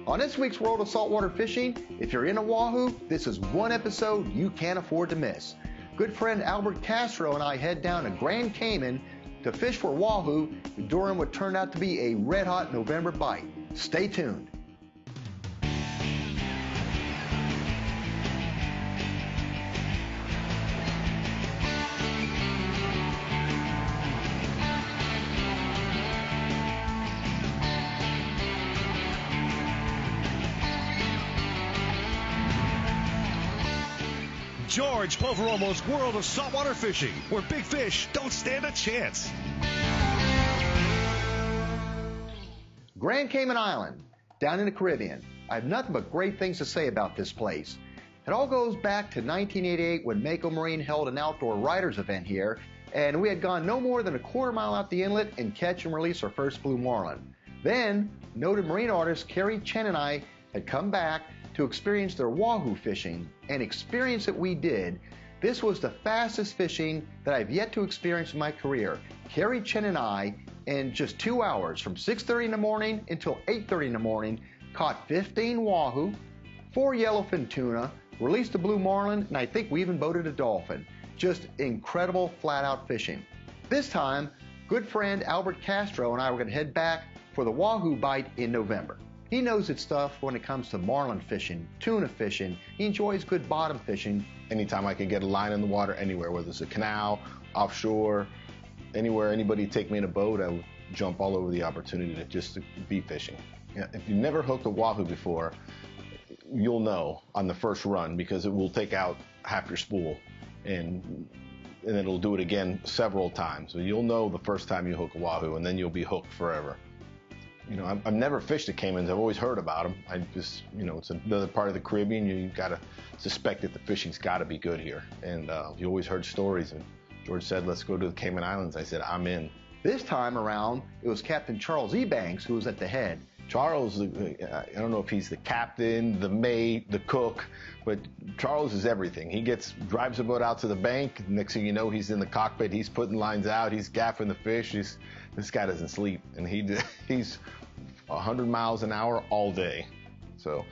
On this week's World of Saltwater Fishing, if you're in Oahu, this is one episode you can't afford to miss. Good friend Albert Castro and I head down to Grand Cayman to fish for wahoo during what turned out to be a red-hot November bite. Stay tuned. George Poveromo's World of Saltwater Fishing, where big fish don't stand a chance. Grand Cayman Island, down in the Caribbean. I have nothing but great things to say about this place. It all goes back to 1988 when Mako Marine held an outdoor riders event here, and we had gone no more than a quarter mile out the inlet and catch and release our first blue marlin. Then, noted marine artist Kerry Chen and I had come back to experience their wahoo fishing, and experience that we did. This was the fastest fishing that I've yet to experience in my career. Kerry Chen and I, in just 2 hours, from 6:30 in the morning until 8:30 in the morning, caught 15 wahoo, 4 yellowfin tuna, released a blue marlin, and I think we even boated a dolphin. Just incredible flat-out fishing. This time, good friend Albert Castro and I were going to head back for the wahoo bite in November. He knows his stuff when it comes to marlin fishing, tuna fishing. He enjoys good bottom fishing. Anytime I can get a line in the water anywhere, whether it's a canal, offshore, anywhere anybody take me in a boat, I would jump all over the opportunity to be fishing. Yeah, if you never hooked a wahoo before, you'll know on the first run, because it will take out half your spool and it'll do it again several times. So you'll know the first time you hook a wahoo, and then you'll be hooked forever. You know, I've never fished the Caymans. I've always heard about them. I just, you know, it's another part of the Caribbean. You've got to suspect that the fishing's got to be good here. And you always heard stories. And George said, let's go to the Cayman Islands. I said, I'm in. This time around, it was Captain Charles Ebanks who was at the head. Charles, I don't know if he's the captain, the mate, the cook, but Charles is everything. He drives the boat out to the bank. Next thing you know, he's in the cockpit. He's putting lines out. He's gaffing the fish. This guy doesn't sleep, and he's 100 miles an hour all day. So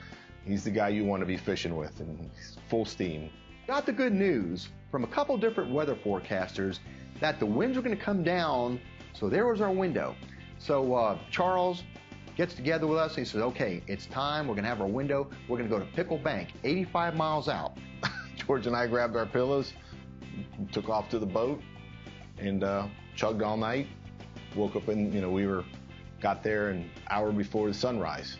he's the guy you want to be fishing with, and he's full steam. Got the good news from a couple different weather forecasters that the winds are going to come down, so there was our window. So Charles gets together with us and he says, okay, it's time. We're going to have our window. We're going to go to Pickle Bank, 85 miles out. George and I grabbed our pillows, took off to the boat, and chugged all night. Woke up and, you know, got there an hour before the sunrise.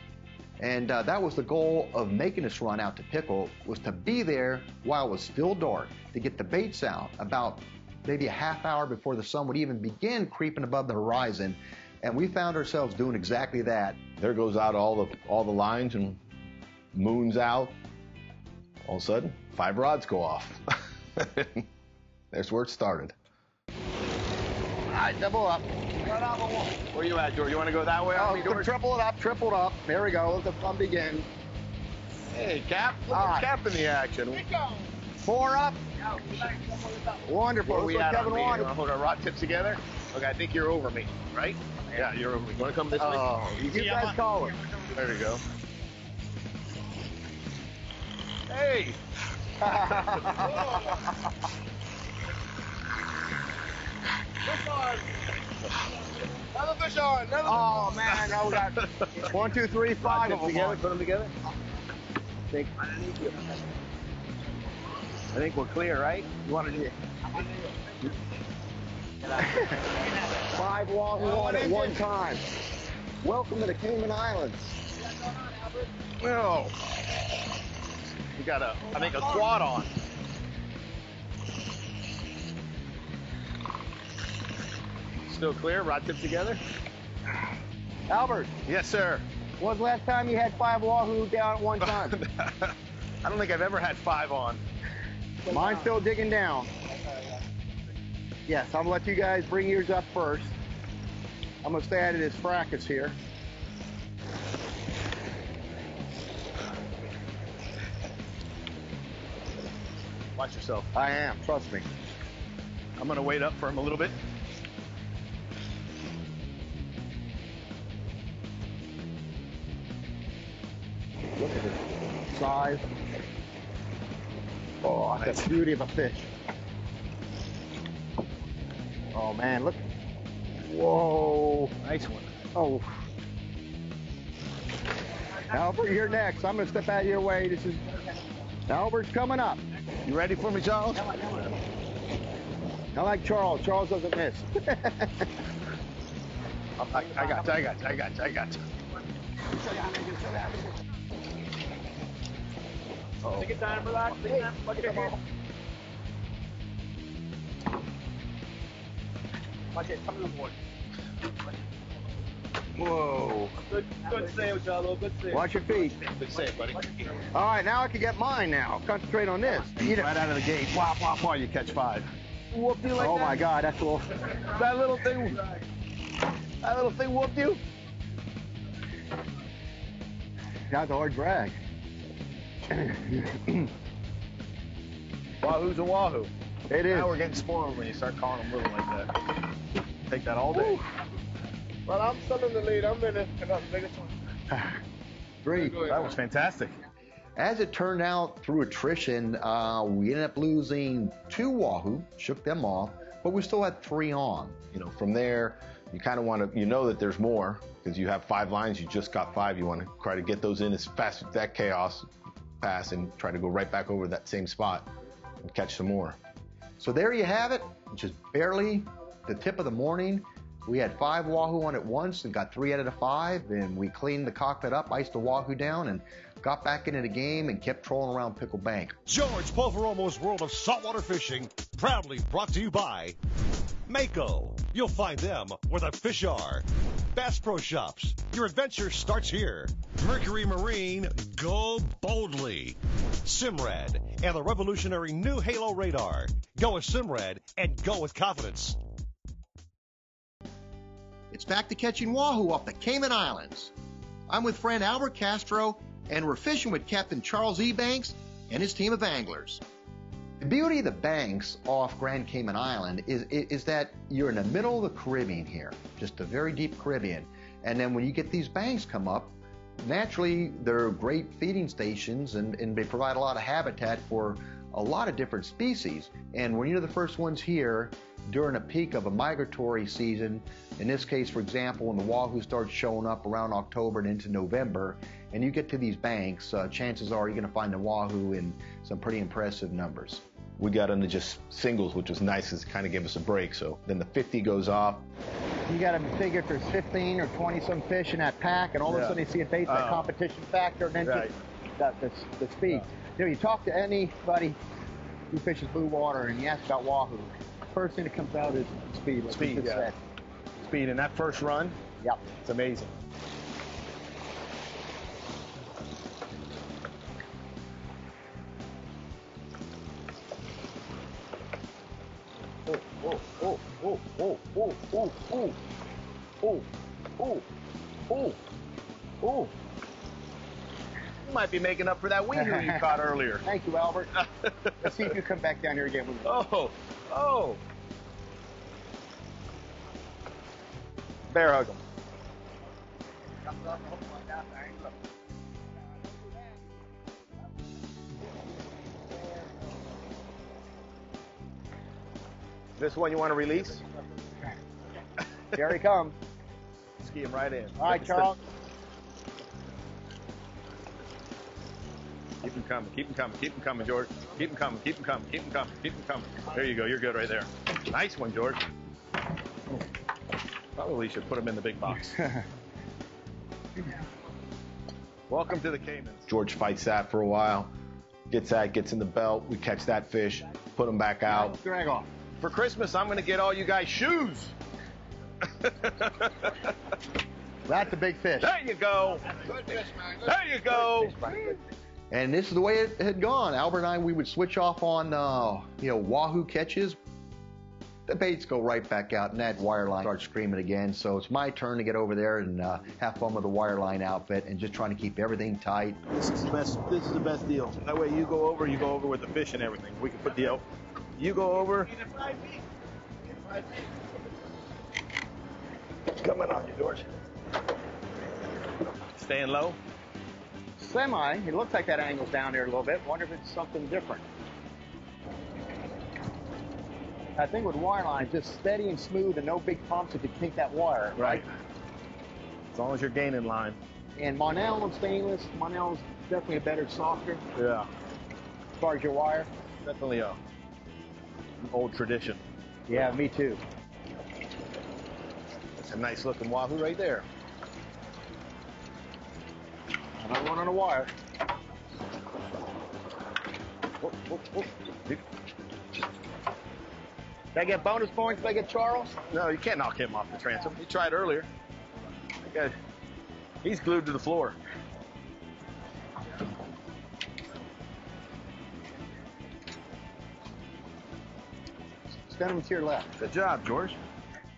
And that was the goal of making this run out to Pickle, was to be there while it was still dark, to get the baits out about maybe a half hour before the sun would even begin creeping above the horizon. And we found ourselves doing exactly that. There goes out all the lines, and moon's out. All of a sudden, 5 rods go off. There's where it started. All right, double up. Where you at, George? You want to go that way? Triple it up. There we go. Let the fun begin. Hey, Cap. Look at Cap in the action. 4 up. Wonderful. Where are we at on me? You Water. want to hold our rod tips together? Okay, I think you're over me, right? Yeah, you're over me. You want to come this way? Oh, you guys call it. There you go. Hey! Another fish on! Oh man, now we got 1, 2, 3, 5 of them together. on. Put them together. I think we're clear, right? You want to do it? 5 wahoo on at one time. Welcome to the Cayman Islands. Well, we got I think a quad on. Still clear, rod tips together. Albert, Yes, sir. when was the last time you had 5 wahoo down at one time? I don't think I've ever had 5 on. Mine's still digging down. Yes, I'm gonna let you guys bring yours up first. I'm gonna stay out of this fracas here. Watch yourself. I am, trust me. I'm gonna wait up for him a little bit. Look at this size. Oh, that's the beauty of a fish. Oh man, look. Whoa. Nice one. Oh. Albert, you're next. I'm going to step out of your way. This is Albert's coming up. You ready for me, Charles? I like Charles. Charles doesn't miss. I got you. Uh-oh. Take your time, relax. Take your time. Look at him. Watch it. Come on board. Whoa. Good save, Charlo. Good save. Watch your feet. Good save, buddy. All right, now I can get mine now. Concentrate on this. Right out of the gate. Whop, whop, whop. You catch 5. Whooped you like Oh that? my God, that's cool. That little thing whooped you? That's a hard drag. Wahoo's a wahoo. It is. Now we're getting spoiled when you start calling them little like that. Take that all day. Well, I'm still in the lead. I'm in it. I got the biggest one. 3. That was fantastic. As it turned out, through attrition, we ended up losing 2 wahoo, shook them off, but we still had 3 on. You know, from there, you kind of want to, you know that there's more because you have 5 lines, you just got 5. You want to try to get those in as fast as that chaos pass and try to go right back over that same spot and catch some more. So there you have it, just barely the tip of the morning. We had 5 wahoo on at once and got 3 out of the 5, and we cleaned the cockpit up, iced the wahoo down, and got back into the game and kept trolling around Pickle Bank. George Poveromo's World of Saltwater Fishing, proudly brought to you by Mako. You'll find them where the fish are. Bass Pro Shops. Your adventure starts here. Mercury Marine, go boldly. Simrad and the revolutionary new Halo radar. Go with Simrad and go with confidence. It's back to catching wahoo off the Cayman Islands. I'm with friend Albert Castro, and we're fishing with Captain Charles E. Banks and his team of anglers. The beauty of the banks off Grand Cayman Island is that you're in the middle of the Caribbean here, just a very deep Caribbean. And then when you get these banks come up, naturally they're great feeding stations and they provide a lot of habitat for a lot of different species. And when you're the first ones here during a peak of a migratory season, in this case, for example, when the wahoo starts showing up around October and into November, and you get to these banks, chances are you're going to find the wahoo in some pretty impressive numbers. We got into just singles, which was nice because it kind of gave us a break. So then the 50 goes off. You got to figure if there's 15 or 20 some fish in that pack, and all of a sudden you see a bait, that competition factor, and then the speed. You know, you talk to anybody who fishes blue water and you ask about wahoo, first thing that comes out is speed. Like Speed, yeah. Speed in that first run. Yep. It's amazing. Oh. You might be making up for that wiener you caught earlier. Thank you, Albert. Let's see if you come back down here again with me. Oh. Bear hug him. This one you want to release? Here he comes. Ski him right in. All right, Charles. Keep him coming, George. Keep him coming. There you go, you're good right there. Nice one, George. Probably should put him in the big box. Welcome to the Caymans. George fights that for a while, gets in the belt. We catch that fish, put him back out. Drag off. For Christmas, I'm going to get all you guys shoes. That's a big fish. There you go. There you go. And this is the way it had gone. Albert and I, we would switch off on, wahoo catches. The baits go right back out, and that wire line starts screaming again. So it's my turn to get over there and have fun with the wire line outfit and just trying to keep everything tight. This is the best deal. That way you go over with the fish and everything. We can put the you go over. It's coming on you, George. Staying low. It looks like that angle's down there a little bit. Wonder if it's something different. I think with wire line, just steady and smooth and no big pumps if you kink that wire. Right. As long as you're gaining line. And Monel and stainless, Monel's definitely a better, softer. Yeah. As far as your wire. Definitely an old tradition. Yeah, me too. That's a nice looking wahoo right there. Another one on a wire. Whoop, whoop, whoop. Did I get bonus points if I get Charles? No, you can't knock him off the transom. He tried earlier. That guy, he's glued to the floor. Send him to your left. Good job, George.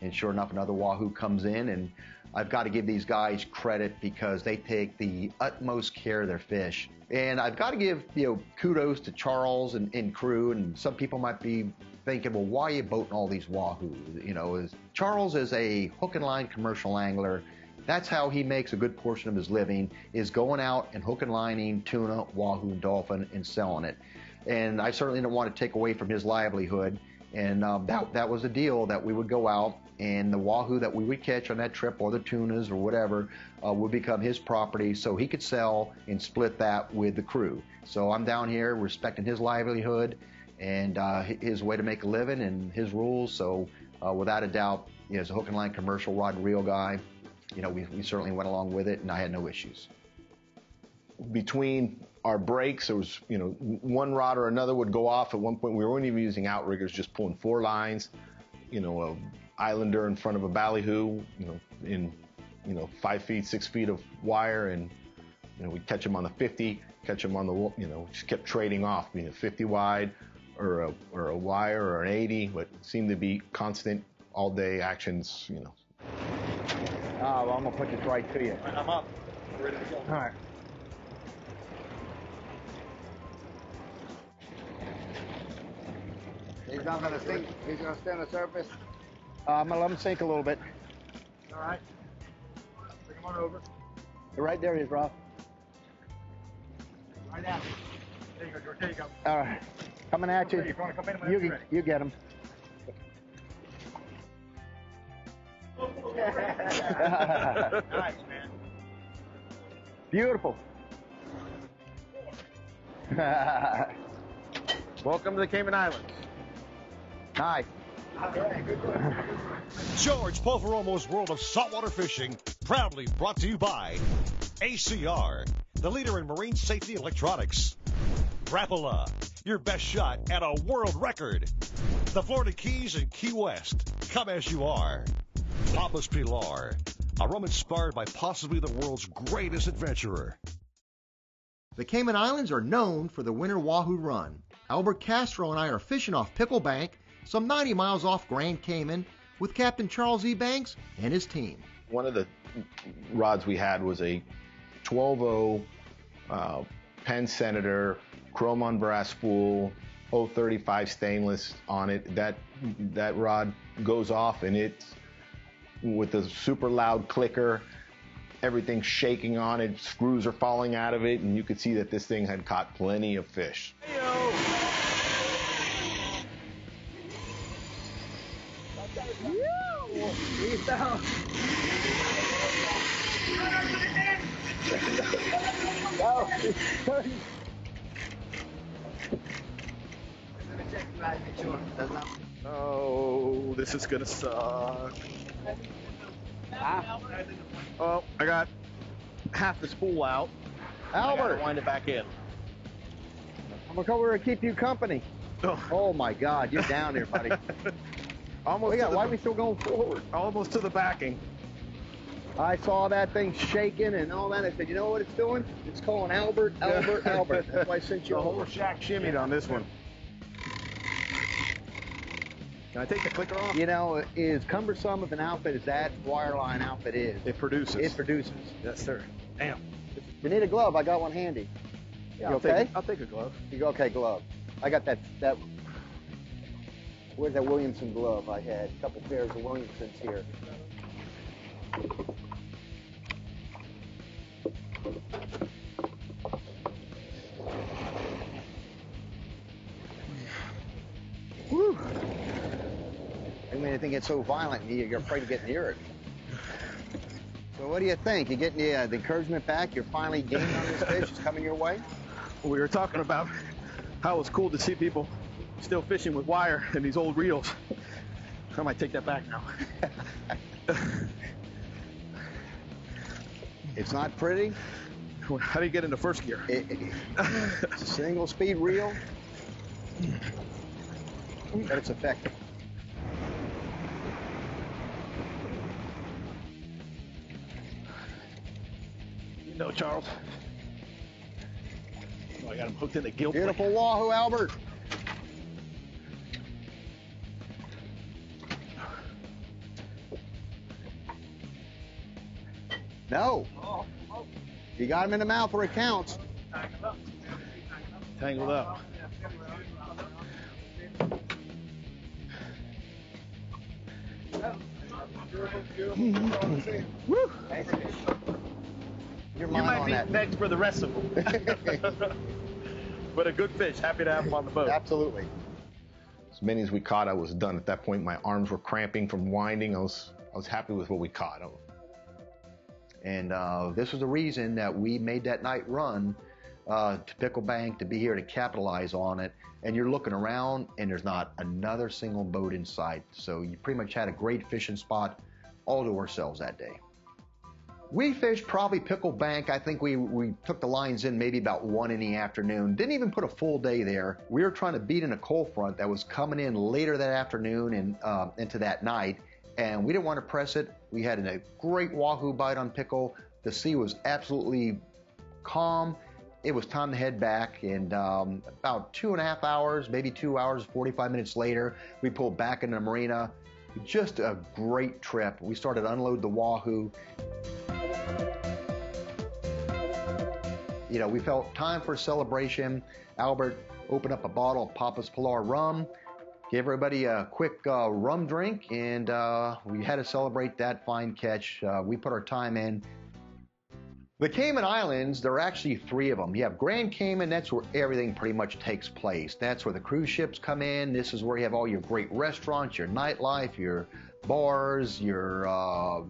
And sure enough, another wahoo comes in, and I've got to give these guys credit because they take the utmost care of their fish. And I've got to give, kudos to Charles and crew. And some people might be thinking, well, why are you boating all these wahoos? Charles is a hook and line commercial angler. That's how he makes a good portion of his living, is going out and hook and lining tuna, wahoo, and dolphin and selling it. And I certainly don't want to take away from his livelihood. And that was a deal that we would go out, and the wahoo that we would catch on that trip, or the tunas or whatever, would become his property, so he could sell and split that with the crew. So I'm down here respecting his livelihood and his way to make a living and his rules. So without a doubt, as a hook and line commercial rod and reel guy, we certainly went along with it, and I had no issues. Between our breaks, there was, one rod or another would go off. At one point, we weren't even using outriggers, just pulling 4 lines, a islander in front of a ballyhoo, in 5 feet, 6 feet of wire, and we'd catch them on the 50, catch them on the, just kept trading off, 50 wide or a wire or an 80, but it seemed to be constant all day actions, Oh, well, I'm gonna put this right to you. I'm up. We're ready to go. All right. He's not gonna sink. He's gonna stay on the surface. I'm gonna let him sink a little bit. All right. Bring him on over. Right there he is, Rob. Right now. There you go, George. There you go. All right. Coming at you. If you want to come in, whenever you're ready. You get him. Nice, man. Beautiful. Welcome to the Cayman Islands. Hi. George Poveromo's World of Saltwater Fishing, proudly brought to you by ACR, the leader in marine safety electronics. Rapala, your best shot at a world record. The Florida Keys and Key West, come as you are. Papas Pilar, a rum inspired by possibly the world's greatest adventurer. The Cayman Islands are known for the winter wahoo run. Albert Castro and I are fishing off Pickle Bank, some 90 miles off Grand Cayman, with Captain Charles E. Banks and his team. One of the rods we had was a 12-0 Penn Senator, chrome on brass spool, 035 stainless on it. That rod goes off, and it's with a super loud clicker, everything's shaking on it, screws are falling out of it, and you could see that this thing had caught plenty of fish. He's down. Oh, this is gonna suck. Oh, I got half the spool out. Albert, Wind it back in. I'm gonna come over and keep you company. Oh my God, you're down there, buddy. Almost. Why are we still going forward? Almost to the backing. I saw that thing shaking and all that. I said, you know what it's doing? It's calling Albert. That's why I sent you The over. whole shack shimmied on this one. Can I take the clicker off? As cumbersome of an outfit as that wireline outfit is, It produces. it produces. Yes, sir. Damn. If you need a glove, I got one handy. Yeah, You okay? I'll take a glove. You go, okay, glove. I got that. Where's that Williamson glove I had? A couple pairs of Williamsons here. everything gets so violent, you're afraid to get near it. So what do you think? You getting the encouragement back? You're finally gaining on this fish? It's coming your way? We were talking about how it's cool to see people still fishing with wire and these old reels. I might take that back now. It's not pretty. How do you get into first gear? It's a single speed reel, but it's effective. You know, Charles. Oh, I got him hooked in the gill plate. Beautiful wahoo, Albert. No. You got him in the mouth where it counts. Tangled up. Woo! You might be next for the rest of them. But a good fish. Happy to have him on the boat. Absolutely. As many as we caught, I was done. At that point, my arms were cramping from winding. I was happy with what we caught. And this was the reason that we made that night run to Pickle Bank, to be here to capitalize on it. And you're looking around and there's not another single boat in sight. So you pretty much had a great fishing spot all to ourselves that day. We fished probably Pickle Bank. I think we took the lines in maybe about 1 in the afternoon. Didn't even put a full day there. We were trying to beat in a cold front that was coming in later that afternoon and into that night. And we didn't want to press it. We had a great wahoo bite on Pickle. The sea was absolutely calm. It was time to head back, and about 2.5 hours, maybe 2 hours, 45 minutes later, we pulled back into the marina. Just a great trip. We started to unload the wahoo. You know, we felt time for a celebration. Albert opened up a bottle of Papa's Pilar rum, gave everybody a quick rum drink, and we had to celebrate that fine catch. We put our time in. The Cayman Islands, there are actually 3 of them. You have Grand Cayman, that's where everything pretty much takes place. That's where the cruise ships come in. This is where you have all your great restaurants, your nightlife, your bars, your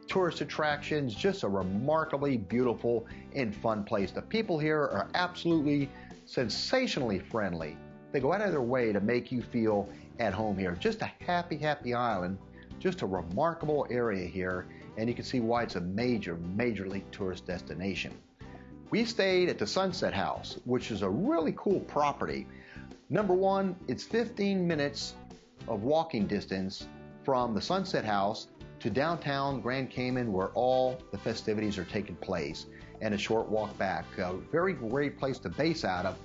tourist attractions. Just a remarkably beautiful and fun place. The people here are absolutely sensationally friendly. They go out of their way to make you feel at home here. Just a happy, happy island. Just a remarkable area here. And you can see why it's a major, major league tourist destination. We stayed at the Sunset House, which is a really cool property. Number one, it's 15 minutes of walking distance from the Sunset House to downtown Grand Cayman, where all the festivities are taking place, and a short walk back. A very great place to base out of.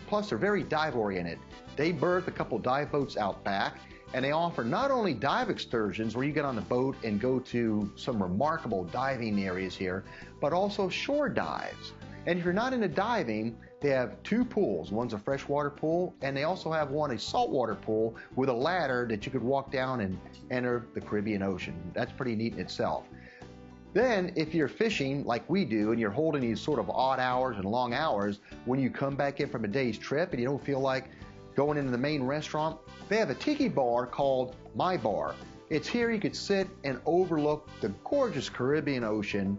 Plus, they're very dive-oriented. They berth a couple dive boats out back, and they offer not only dive excursions where you get on the boat and go to some remarkable diving areas here, but also shore dives. And if you're not into diving, they have 2 pools. One's a freshwater pool, and they also have one, a saltwater pool, with a ladder that you could walk down and enter the Caribbean Ocean. That's pretty neat in itself. Then, if you're fishing like we do, and you're holding these sort of odd hours and long hours, when you come back in from a day's trip and you don't feel like going into the main restaurant, they have a tiki bar called My Bar. It's here you could sit and overlook the gorgeous Caribbean Ocean,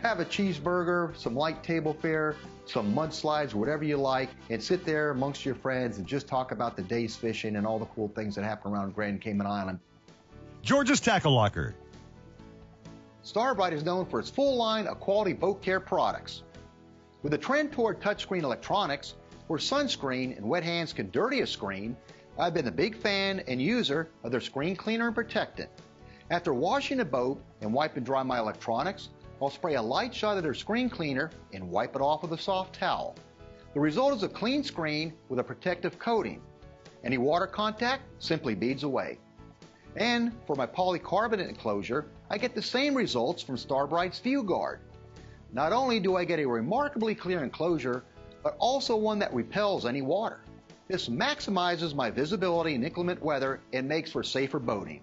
have a cheeseburger, some light table fare, some mudslides, whatever you like, and sit there amongst your friends and just talk about the day's fishing and all the cool things that happen around Grand Cayman Island. George's Tackle Locker. Starbright is known for its full line of quality boat care products. With a trend toward touchscreen electronics, where sunscreen and wet hands can dirty a screen, I've been a big fan and user of their screen cleaner and protectant. After washing a boat and wipe and dry my electronics, I'll spray a light shot of their screen cleaner and wipe it off with a soft towel. The result is a clean screen with a protective coating. Any water contact simply beads away. And for my polycarbonate enclosure, I get the same results from Starbright's ViewGuard. Not only do I get a remarkably clear enclosure, but also one that repels any water. This maximizes my visibility in inclement weather and makes for safer boating.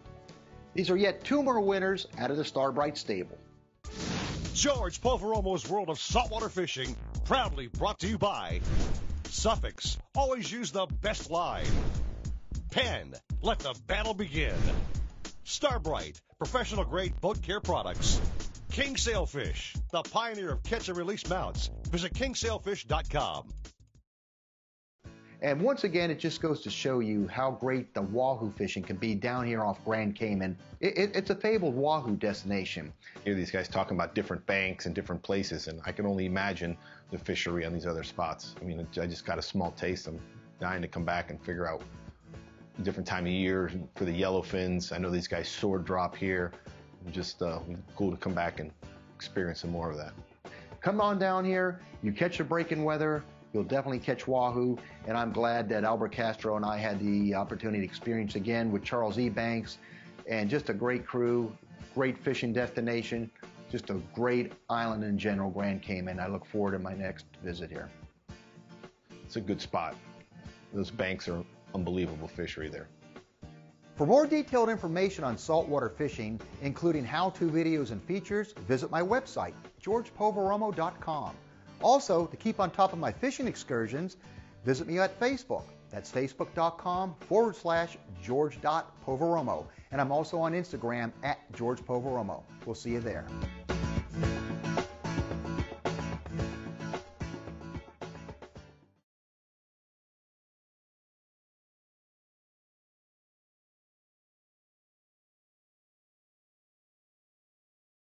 These are yet 2 more winners out of the Starbright stable. George Poveromo's World of Saltwater Fishing, proudly brought to you by Suffix. Always use the best line. Penn, let the battle begin. Starbright, professional grade boat care products. King Sailfish, the pioneer of catch and release mounts. Visit kingsailfish.com. And once again, it just goes to show you how great the wahoo fishing can be down here off Grand Cayman. It's a fabled wahoo destination. You hear these guys talking about different banks and different places, and I can only imagine the fishery on these other spots. I mean, I just got a small taste. I'm dying to come back and figure out a different time of year for the yellowfins. I know these guys sword drop here. Just cool to come back and experience some more of that. Come on down here. You catch the break-in weather, you'll definitely catch wahoo, and I'm glad that Albert Castro and I had the opportunity to experience again with Charles E. Banks, and just a great crew, great fishing destination, just a great island in general, Grand Cayman. I look forward to my next visit here. It's a good spot. Those banks are unbelievable fishery there. For more detailed information on saltwater fishing, including how-to videos and features, visit my website, georgepoveromo.com. Also, to keep on top of my fishing excursions, visit me at Facebook. That's facebook.com/George.Poveromo. And I'm also on Instagram at George Poveromo. We'll see you there.